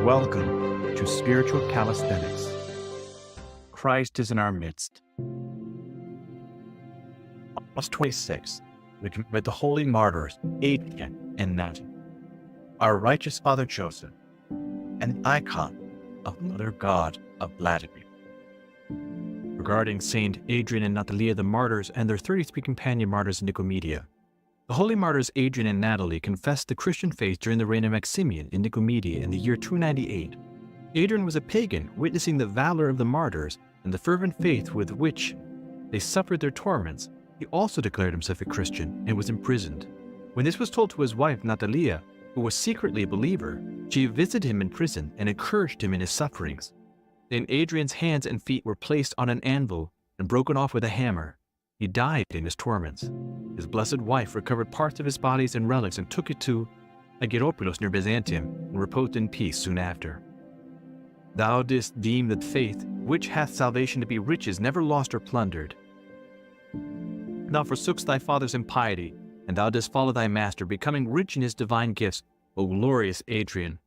Welcome to Spiritual Calisthenics. Christ is in our midst. August 26th, we commemorate the holy martyrs, Adrian and Natalie, our righteous father Joseph, and the icon of Mother God of Vladimir. Regarding Saint Adrian and Natalie, the martyrs, and their 33 companion martyrs in Nicomedia, the holy martyrs Adrian and Natalie confessed the Christian faith during the reign of Maximian in Nicomedia in the year 298. Adrian was a pagan, witnessing the valor of the martyrs and the fervent faith with which they suffered their torments. He also declared himself a Christian and was imprisoned. When this was told to his wife Natalie, who was secretly a believer, she visited him in prison and encouraged him in his sufferings. Then Adrian's hands and feet were placed on an anvil and broken off with a hammer. He died in his torments. His blessed wife recovered parts of his bodies and relics and took it to Agiropolis near Byzantium and reposed in peace soon after. Thou didst deem that faith, which hath salvation to be riches, never lost or plundered. Thou forsookst thy father's impiety, and thou didst follow thy master, becoming rich in his divine gifts, O glorious Adrian.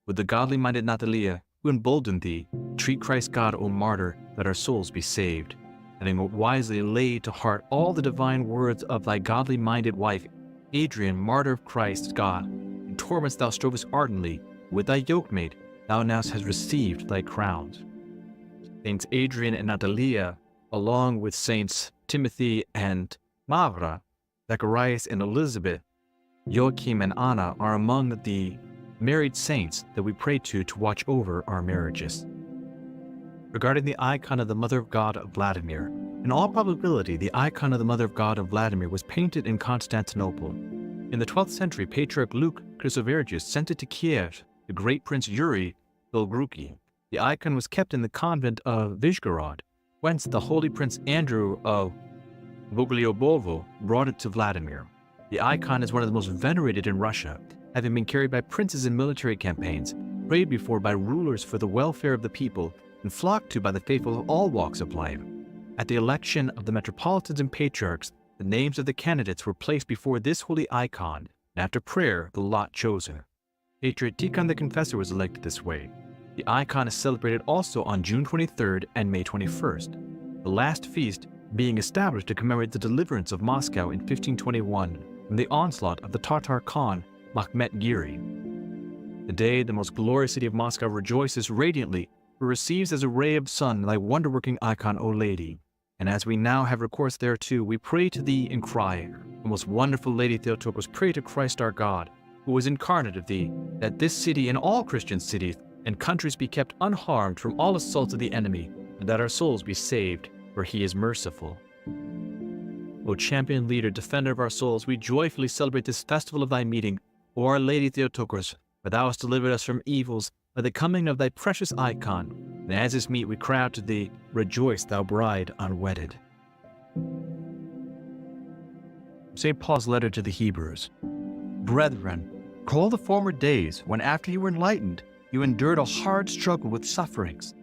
With the godly-minded Natalie, who emboldened thee, treat Christ God, O martyr, that our souls be saved. Having wisely laid to heart all the divine words of thy godly-minded wife, Adrian, martyr of Christ God, in torments thou strovest ardently, with thy yokemate, thou now hast received thy crowns. Saints Adrian and Natalie, along with Saints Timothy and Mavra, Zacharias and Elizabeth, Joachim and Anna are among the married saints that we pray to watch over our marriages. Regarding the icon of the Mother of God of Vladimir, in all probability, the icon of the Mother of God of Vladimir was painted in Constantinople. In the 12th century, Patriarch Luke Chrysovergus sent it to Kiev, the great Prince Yuri Dolgruki. The icon was kept in the convent of Vyshgorod, whence the holy Prince Andrew of Vogliobovo brought it to Vladimir. The icon is one of the most venerated in Russia, having been carried by princes in military campaigns, prayed before by rulers for the welfare of the people, and flocked to by the faithful of all walks of life. At the election of the metropolitans and patriarchs, the names of the candidates were placed before this holy icon, and after prayer, the lot chosen. Patriarch Tikhon the Confessor was elected this way. The icon is celebrated also on June 23rd and May 21st, the last feast being established to commemorate the deliverance of Moscow in 1521 from the onslaught of the Tatar Khan Makhmet Giri. Today, the most glorious city of Moscow rejoices radiantly, who receives as a ray of sun thy wonder-working icon, O Lady. And as we now have recourse thereto, we pray to thee and cry, O most wonderful Lady Theotokos, pray to Christ our God, who was incarnate of thee, that this city and all Christian cities and countries be kept unharmed from all assaults of the enemy, and that our souls be saved, for he is merciful. O champion leader, defender of our souls, we joyfully celebrate this festival of thy meeting, O our Lady Theotokos, for thou hast delivered us from evils by the coming of thy precious icon, and as is meet we cry out to thee, rejoice, thou bride unwedded. St. Paul's letter to the Hebrews. Brethren, recall the former days when after you were enlightened, you endured a hard struggle with sufferings,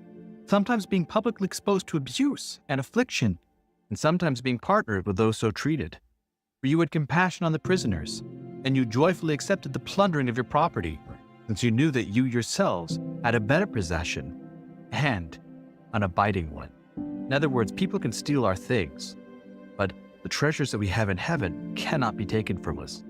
sometimes being publicly exposed to abuse and affliction, and sometimes being partnered with those so treated. For you had compassion on the prisoners, and you joyfully accepted the plundering of your property, since you knew that you yourselves had a better possession and an abiding one. In other words, people can steal our things, but the treasures that we have in heaven cannot be taken from us.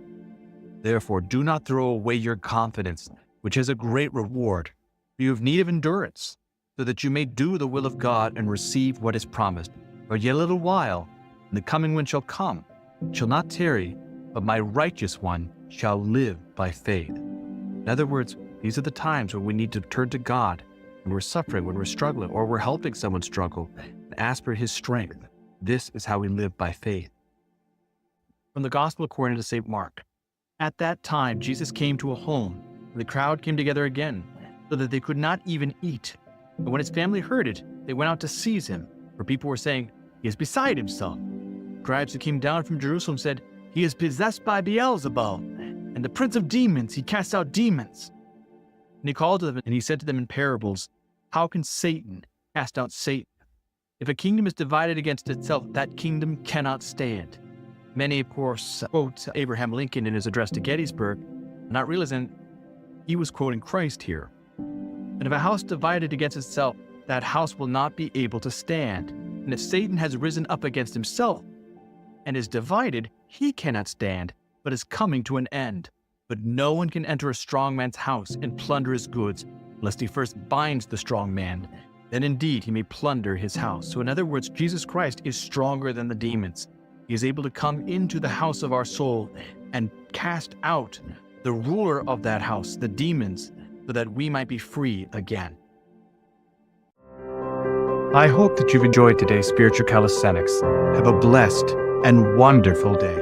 Therefore, do not throw away your confidence, which has a great reward. For you have need of endurance, so that you may do the will of God and receive what is promised. For yet a little while, and the coming one shall come, shall not tarry, but my righteous one shall live by faith. In other words, these are the times when we need to turn to God, when we're suffering, when we're struggling, or we're helping someone struggle, and ask for his strength. This is how we live by faith. From the Gospel according to St. Mark. At that time, Jesus came to a home, and the crowd came together again, so that they could not even eat. And when his family heard it, they went out to seize him, for people were saying, he is beside himself. Scribes who came down from Jerusalem said, he is possessed by Beelzebub, and the prince of demons, he casts out demons. And he called to them, and he said to them in parables, how can Satan cast out Satan? If a kingdom is divided against itself, that kingdom cannot stand. Many, of course, quote Abraham Lincoln in his address to Gettysburg, not realizing he was quoting Christ here. And if a house divided against itself, that house will not be able to stand. And if Satan has risen up against himself and is divided, he cannot stand, but is coming to an end. But no one can enter a strong man's house and plunder his goods, lest he first binds the strong man. Then indeed he may plunder his house. So in other words, Jesus Christ is stronger than the demons. He is able to come into the house of our soul and cast out the ruler of that house, the demons, so that we might be free again. I hope that you've enjoyed today's spiritual calisthenics. Have a blessed and wonderful day.